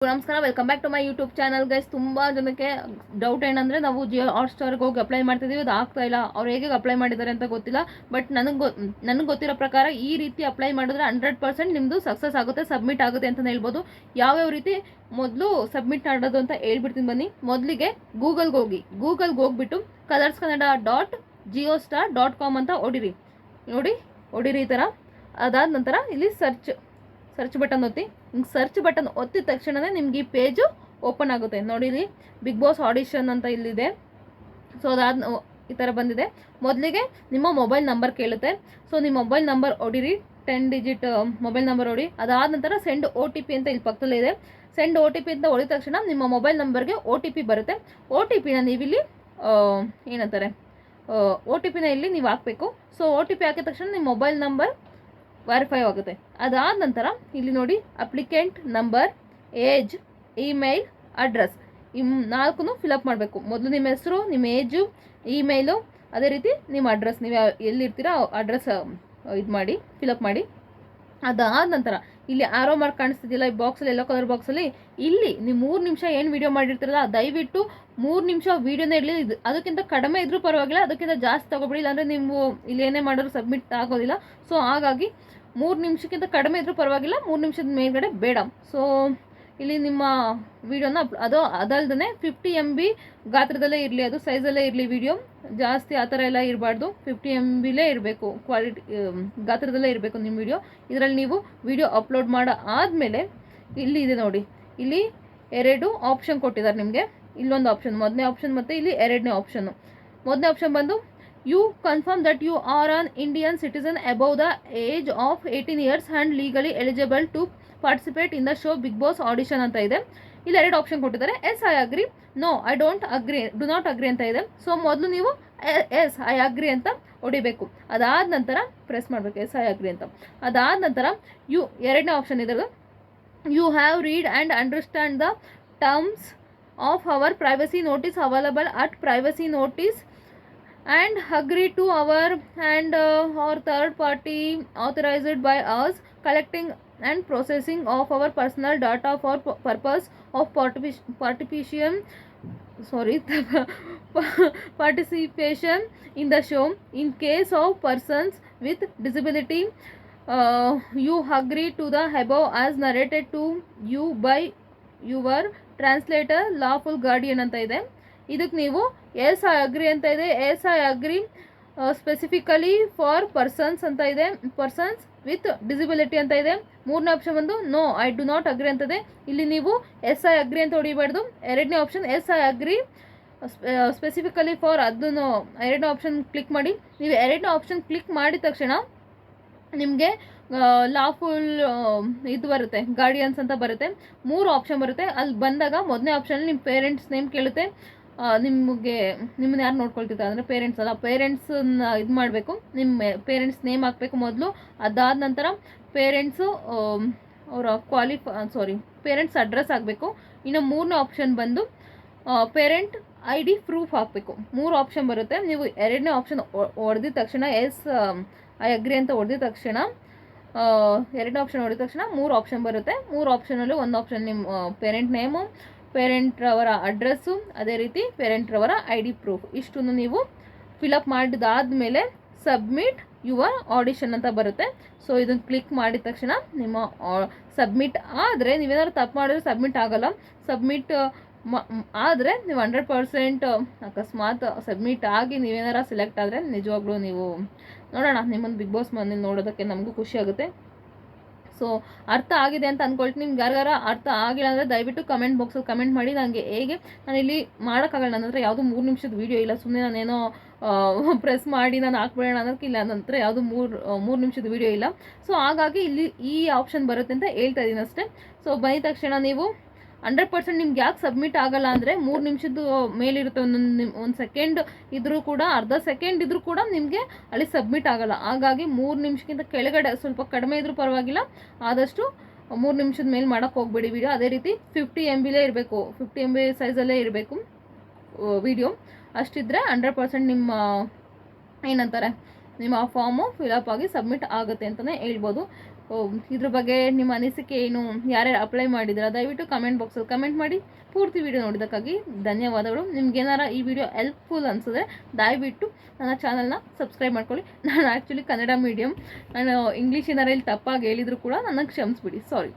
ನಮಸ್ಕಾರ, welcome back to my YouTube channel guys. ತುಂಬ ಜನಕ್ಕೆ ಡೌಟ್ ಏನಂದರೆ, ನಾವು ಜಿಯೋ ಹಾಟ್ಸ್ಟಾರ್ಗೆ ಹೋಗಿ ಅಪ್ಲೈ ಮಾಡ್ತಿದ್ದೀವಿ, ಅದು ಆಗ್ತಾ ಇಲ್ಲ. ಅವ್ರು ಹೇಗೆ ಅಪ್ಲೈ ಮಾಡಿದ್ದಾರೆ ಅಂತ ಗೊತ್ತಿಲ್ಲ. ಬಟ್ ನನಗೆ ಗೊತ್ತಿರೋ ಪ್ರಕಾರ ಈ ರೀತಿ ಅಪ್ಲೈ ಮಾಡಿದ್ರೆ 100% ನಿಮ್ಮದು ಸಕ್ಸಸ್ ಆಗುತ್ತೆ, ಸಬ್ಮಿಟ್ ಆಗುತ್ತೆ ಅಂತಲೇ ಹೇಳ್ಬೋದು. ಯಾವ್ಯಾವ ರೀತಿ ಮೊದಲು ಸಬ್ಮಿಟ್ ಮಾಡೋದು ಅಂತ ಹೇಳ್ಬಿಡ್ತೀನಿ ಬನ್ನಿ. ಮೊದಲಿಗೆ ಗೂಗಲ್ಗೆ ಹೋಗ್ಬಿಟ್ಟು colorskannada.jiostar.com ಅಂತ ಹೊಡಿರಿ ಈ ಥರ. ಅದಾದ ನಂತರ ಇಲ್ಲಿ ಸರ್ಚ್ ಬಟನ್ ಒತ್ತಿ. ಸರ್ಚ್ ಬಟನ್ ಒತ್ತಿದ ತಕ್ಷಣವೇ ನಿಮ್ಗೆ ಈ ಪೇಜು ಓಪನ್ ಆಗುತ್ತೆ. ನೋಡಿರಿ, ಬಿಗ್ ಬಾಸ್ ಆಡಿಷನ್ ಅಂತ ಇಲ್ಲಿದೆ. ಸೊ ಅದಾದ ಈ ಥರ ಬಂದಿದೆ. ಮೊದಲಿಗೆ ನಿಮ್ಮ ಮೊಬೈಲ್ ನಂಬರ್ ಕೇಳುತ್ತೆ. ಸೊ ನಿಮ್ಮ ಮೊಬೈಲ್ ನಂಬರ್ ಹೊಡಿರಿ, 10 ಡಿಜಿಟ್ ಮೊಬೈಲ್ ನಂಬರ್ ಹೊಡಿ. ಅದಾದ ನಂತರ ಸೆಂಡ್ OTP ಅಂತ ಇಲ್ಲಿ ಪಕ್ಕದಲ್ಲೇ ಇದೆ. ಸೆಂಡ್ OTP ಅಂತ ಹೊಡಿದ ತಕ್ಷಣ ನಿಮ್ಮ ಮೊಬೈಲ್ ನಂಬರ್ಗೆ OTP ಬರುತ್ತೆ. OTPನ ನೀವಿಲ್ಲಿ ಏನಂತಾರೆ, OTPನ ಇಲ್ಲಿ ನೀವು ಹಾಕಬೇಕು. ಸೊ OTP ಹಾಕಿದ ತಕ್ಷಣ ನಿಮ್ಮ ಮೊಬೈಲ್ ನಂಬರ್ ವೆರಿಫೈ ಆಗುತ್ತೆ. ಅದಾದ ನಂತರ ಇಲ್ಲಿ ನೋಡಿ, applicant number, age, email, address, ಈ 4 ಫಿಲಪ್ ಮಾಡಬೇಕು. ಮೊದಲು ನಿಮ್ಮ ಹೆಸರು, ನಿಮ್ಮ ಏಜು, ಇಮೇಲು, ಅದೇ ರೀತಿ ನಿಮ್ಮ ಅಡ್ರೆಸ್, ನೀವು ಎಲ್ಲಿರ್ತೀರ ಅಡ್ರೆಸ್ ಇದು ಮಾಡಿ ಫಿಲಪ್ ಮಾಡಿ. ಅದಾದ ನಂತರ ಇಲ್ಲಿ ಆರೋ ಮಾರ್ಕ್ ಕಾಣಿಸ್ತಿದ್ದಿಲ್ಲ ಈ ಬಾಕ್ಸಲ್ಲಿ, ಎಲ್ಲೋ ಕಲರ್ ಬಾಕ್ಸಲ್ಲಿ, ಇಲ್ಲಿ ನೀವು 3 ನಿಮಿಷ ಏನು ವೀಡಿಯೋ ಮಾಡಿರ್ತೀರಲ್ಲ, ದಯವಿಟ್ಟು 3 ನಿಮಿಷ ವೀಡಿಯೋನೇ ಇರಲಿ. ಅದಕ್ಕಿಂತ ಕಡಿಮೆ ಇದ್ರೂ ಪರವಾಗಿಲ್ಲ, ಅದಕ್ಕಿಂತ ಜಾಸ್ತಿ ತಗೋಬೇಡಿ, ಇಲ್ಲಾಂದರೆ ನೀವು ಇಲ್ಲಿ ಏನೇ ಮಾಡಿದ್ರು ಸಬ್ಮಿಟ್ ಆಗೋದಿಲ್ಲ. ಸೊ ಹಾಗಾಗಿ 3 ನಿಮಿಷಕ್ಕಿಂತ ಕಡಿಮೆ ಇದ್ರೂ ಪರವಾಗಿಲ್ಲ, 3 ನಿಮಿಷದ ಮೇಲ್ಗಡೆ ಬೇಡ. ಸೊ ಇಲ್ಲಿ ನಿಮ್ಮ ವೀಡಿಯೋನ ಅದಲ್ದೇ 50 MB ಗಾತ್ರದಲ್ಲೇ ಇರಲಿ, ಅದು ಸೈಜಲ್ಲೇ ಇರಲಿ. ವಿಡಿಯೋ ಜಾಸ್ತಿ ಆ ಥರ ಎಲ್ಲ ಇರಬಾರ್ದು, 50 MBಲೇ ಇರಬೇಕು, ಕ್ವಾಲಿಟಿ ಗಾತ್ರದಲ್ಲೇ ಇರಬೇಕು ನಿಮ್ಮ ವಿಡಿಯೋ. ಇದರಲ್ಲಿ ನೀವು ವಿಡಿಯೋ ಅಪ್ಲೋಡ್ ಆದಮೇಲೆ ಇಲ್ಲಿ ಇದೆ ನೋಡಿ, ಇಲ್ಲಿ 2 ಆಪ್ಷನ್ ಕೊಟ್ಟಿದ್ದಾರೆ ನಿಮಗೆ. ಇಲ್ಲೊಂದು ಆಪ್ಷನ್, ಮೊದಲನೇ ಆಪ್ಷನ್ ಮತ್ತು ಇಲ್ಲಿ 2ನೇ ಆಪ್ಷನ್ನು. ಮೊದಲನೇ ಆಪ್ಷನ್ ಬಂದು you confirm that you are an Indian citizen above the age of 18 years and legally eligible to participate in the show Bigg Boss audition ಅಂತ ಇದೆ. ಇಲ್ಲಿ 2 ಆಪ್ಷನ್ ಕೊಟ್ಟಿದ್ದಾರೆ, yes I agree, no I don't agree, do not agree ಅಂತ ಇದೆ. So ಮೊದಲು ನೀವು yes I agree ಅಂತ ಹೊಡಿಬೇಕು. ಅದಾದ ನಂತರ ಪ್ರೆಸ್ ಮಾಡಬೇಕು ಎಸ್ ಐ ಅಗ್ರಿ ಅಂತ. ಅದಾದ ನಂತರ 2ನೇ ಆಪ್ಷನ್ ಇರೋದು, you have read and understand the terms of our privacy notice available at privacy notice and agree to our and or third party authorized by us collecting and processing of our personal data for purpose of participation in the show. In case of persons with disability, you agree to the above as narrated to you by your translator, lawful guardian ಅಂತ ಇದೆ. ಇದಕ್ಕೆ ನೀವು yes I agree ಅಂತ ಇದೆ, yes I agree specifically for persons ಅಂತ ಇದೆ, persons with disability ಅಂತ ಇದೆ. 3ನೇ ಆಪ್ಷನ್ ಬಂದು no I do not agree ಅಂತದೆ. ಇಲ್ಲಿ ನೀವು ಎಸ್ ಐ ಅಗ್ರಿ ಅಂತ ಹೊಡಿಬಾರ್ದು. 2ನೇ option yes I agree specifically for, ಅದನ್ನು 2ನೇ ಆಪ್ಷನ್ ಕ್ಲಿಕ್ ಮಾಡಿ. ನೀವು 2ನೇ ಆಪ್ಷನ್ ಕ್ಲಿಕ್ ಮಾಡಿದ ತಕ್ಷಣ ನಿಮಗೆ ಲಾಫುಲ್ ಇದು ಬರುತ್ತೆ, ಗಾರ್ಡಿಯನ್ಸ್ ಅಂತ ಬರುತ್ತೆ. 3 ಆಪ್ಷನ್ ಬರುತ್ತೆ. ಅಲ್ಲಿ ಬಂದಾಗ ಮೊದಲನೇ ಆಪ್ಷನ್ ನಿಮ್ಮ ಪೇರೆಂಟ್ಸ್ ನೇಮ್ ಕೇಳುತ್ತೆ. ನಿಮ್ಮನ್ನ ಯಾರು ನೋಡ್ಕೊಳ್ತಿದ್ದಾರೆ ಅಂದರೆ ಪೇರೆಂಟ್ಸ್ ಅಲ್ಲ, ಪೇರೆಂಟ್ಸನ್ನ ಇದು ಮಾಡಬೇಕು, ನಿಮ್ಮ ಪೇರೆಂಟ್ಸ್ ನೇಮ್ ಹಾಕಬೇಕು ಮೊದಲು. ಅದಾದ ನಂತರ ಪೇರೆಂಟ್ಸು ಅವರ ಪೇರೆಂಟ್ಸ್ ಅಡ್ರೆಸ್ ಆಗಬೇಕು. ಇನ್ನು 3ನೇ ಆಪ್ಷನ್ ಬಂದು ಪೇರೆಂಟ್ ID ಪ್ರೂಫ್ ಹಾಕಬೇಕು. 3 ಆಪ್ಷನ್ ಬರುತ್ತೆ. ನೀವು 2ನೇ ಆಪ್ಷನ್ ಹೊಡೆದಿದ ತಕ್ಷಣ ಎಸ್ ಐ ಅಗ್ರಿ ಅಂತ ಹೊಡೆದಿದ ತಕ್ಷಣ 2ನೇ ಆಪ್ಷನ್ ಹೊಡೆದ ತಕ್ಷಣ 3 ಆಪ್ಷನ್ ಬರುತ್ತೆ. 3 ಆಪ್ಷನಲ್ಲಿ 1 ಆಪ್ಷನ್ ನಿಮ್ಮ ಪೇರೆಂಟ್ ನೇಮು, ಪೇರೆಂಟ್ರವರ ಅಡ್ರೆಸ್ಸು, ಅದೇ ರೀತಿ ಪೇರೆಂಟ್ರವರ ID ಪ್ರೂಫ್, ಇಷ್ಟನ್ನು ನೀವು ಫಿಲಪ್ ಮಾಡಿದಾದಮೇಲೆ ಸಬ್ಮಿಟ್ ಯುವರ್ ಆಡಿಷನ್ ಅಂತ ಬರುತ್ತೆ. ಸೊ ಇದನ್ನು ಕ್ಲಿಕ್ ಮಾಡಿದ ತಕ್ಷಣ ನಿಮ್ಮ ಸಬ್ಮಿಟ್ ಆದರೆ, ನೀವೇನಾದ್ರು ತಪ್ಪು ಮಾಡಿದ್ರೆ ಸಬ್ಮಿಟ್ ಆಗೋಲ್ಲ. ಸಬ್ಮಿಟ್ ಆದರೆ ನೀವು 100% ಅಕಸ್ಮಾತ್ ಸಬ್ಮಿಟ್ ಆಗಿ ನೀವೇನಾರ ಸೆಲೆಕ್ಟ್ ಆದರೆ ನಿಜವಾಗ್ಲೂ ನೀವು ನೋಡೋಣ, ನಿಮ್ಮನ್ನು ಬಿಗ್ ಬಾಸ್ ಮನೇಲಿ ನೋಡೋದಕ್ಕೆ ನಮಗೂ ಖುಷಿ ಆಗುತ್ತೆ. ಸೊ ಅರ್ಥ ಆಗಿದೆ ಅಂತ ಅಂದ್ಕೊಳ್ತೀನಿ. ನಿಮ್ಗೆ ಯಾರಿಗಾರ ಅರ್ಥ ಆಗಿಲ್ಲ ಅಂದರೆ ದಯವಿಟ್ಟು ಕಮೆಂಟ್ ಬಾಕ್ಸಲ್ಲಿ ಕಮೆಂಟ್ ಮಾಡಿ. ನನಗೆ ಹೇಗೆ ನಾನು ಇಲ್ಲಿ ಮಾಡೋಕ್ಕಾಗಲ್ಲ, ನನ್ನ ಹತ್ರ ಯಾವುದೂ 3 ನಿಮಿಷದ ವೀಡಿಯೋ ಇಲ್ಲ. ಸುಮ್ಮನೆ ನಾನೇನೋ ಪ್ರೆಸ್ ಮಾಡಿ ನಾನು ಹಾಕ್ಬಿಡೋಣ ಅನ್ನೋದಕ್ಕೆ ಇಲ್ಲ, ನನ್ನ ಹತ್ರ ಯಾವುದೂ 3 ನಿಮಿಷದ ವೀಡಿಯೋ ಇಲ್ಲ. ಸೊ ಹಾಗಾಗಿ ಇಲ್ಲಿ ಈ ಆಪ್ಷನ್ ಬರುತ್ತೆ ಅಂತ ಹೇಳ್ತಾ ಇದ್ದೀನಿ ಅಷ್ಟೇ. ಸೊ ಬಂದ ತಕ್ಷಣ ನೀವು 100% ನಿಮ್ಗೆ ಯಾಕೆ ಸಬ್ಮಿಟ್ ಆಗಲ್ಲ ಅಂದರೆ 3 ನಿಮಿಷದ ಮೇಲಿರುತ್ತೆ. ಒಂದು ಸೆಕೆಂಡ್ ಇದ್ರೂ ಕೂಡ, ಅರ್ಧ ಸೆಕೆಂಡ್ ಇದ್ರೂ ಕೂಡ ನಿಮಗೆ ಅಲ್ಲಿ ಸಬ್ಮಿಟ್ ಆಗಲ್ಲ. ಹಾಗಾಗಿ 3 ನಿಮಿಷಕ್ಕಿಂತ ಕೆಳಗಡೆ ಸ್ವಲ್ಪ ಕಡಿಮೆ ಇದ್ರೂ ಪರವಾಗಿಲ್ಲ, ಆದಷ್ಟು 3 ನಿಮಿಷದ ಮೇಲೆ ಮಾಡೋಕ್ಕೆ ಹೋಗ್ಬೇಡಿ ವಿಡಿಯೋ. ಅದೇ ರೀತಿ 50 MBಲೇ ಇರಬೇಕು, 50 MB ಸೈಜಲ್ಲೇ ಇರಬೇಕು ವಿಡಿಯೋ. ಅಷ್ಟಿದ್ರೆ 100% ನಿಮ್ಮ ಏನಂತಾರೆ, ನಿಮ್ಮ ಫಾರ್ಮು ಫಿಲಪ್ ಆಗಿ ಸಬ್ಮಿಟ್ ಆಗುತ್ತೆ ಅಂತಲೇ ಹೇಳ್ಬೋದು. ಇದ್ರ ಬಗ್ಗೆ ನಿಮ್ಮ ಅನಿಸಿಕೆ ಏನು, ಯಾರ್ಯಾರು ಅಪ್ಲೈ ಮಾಡಿದ್ದೀರಾ ದಯವಿಟ್ಟು ಕಮೆಂಟ್ ಬಾಕ್ಸಲ್ಲಿ ಕಮೆಂಟ್ ಮಾಡಿ. ಪೂರ್ತಿ ವಿಡಿಯೋ ನೋಡಿದ್ದಕ್ಕಾಗಿ ಧನ್ಯವಾದಗಳು. ನಿಮ್ಗೇನಾರ ಈ ವಿಡಿಯೋ ಹೆಲ್ಪ್ಫುಲ್ ಅನಿಸಿದ್ರೆ ದಯವಿಟ್ಟು ನನ್ನ ಚಾನಲ್ನ ಸಬ್ಸ್ಕ್ರೈಬ್ ಮಾಡ್ಕೊಳ್ಳಿ. ನಾನು ಆ್ಯಕ್ಚುಲಿ ಕನ್ನಡ ಮೀಡಿಯಮ್, ನಾನು ಇಂಗ್ಲೀಷ್ ಏನಾರ ಇಲ್ಲಿ ತಪ್ಪಾಗಿ ಹೇಳಿದ್ರು ಕೂಡ ನನಗೆ ಕ್ಷಮಿಸ್ಬಿಡಿ, ಸಾರಿ.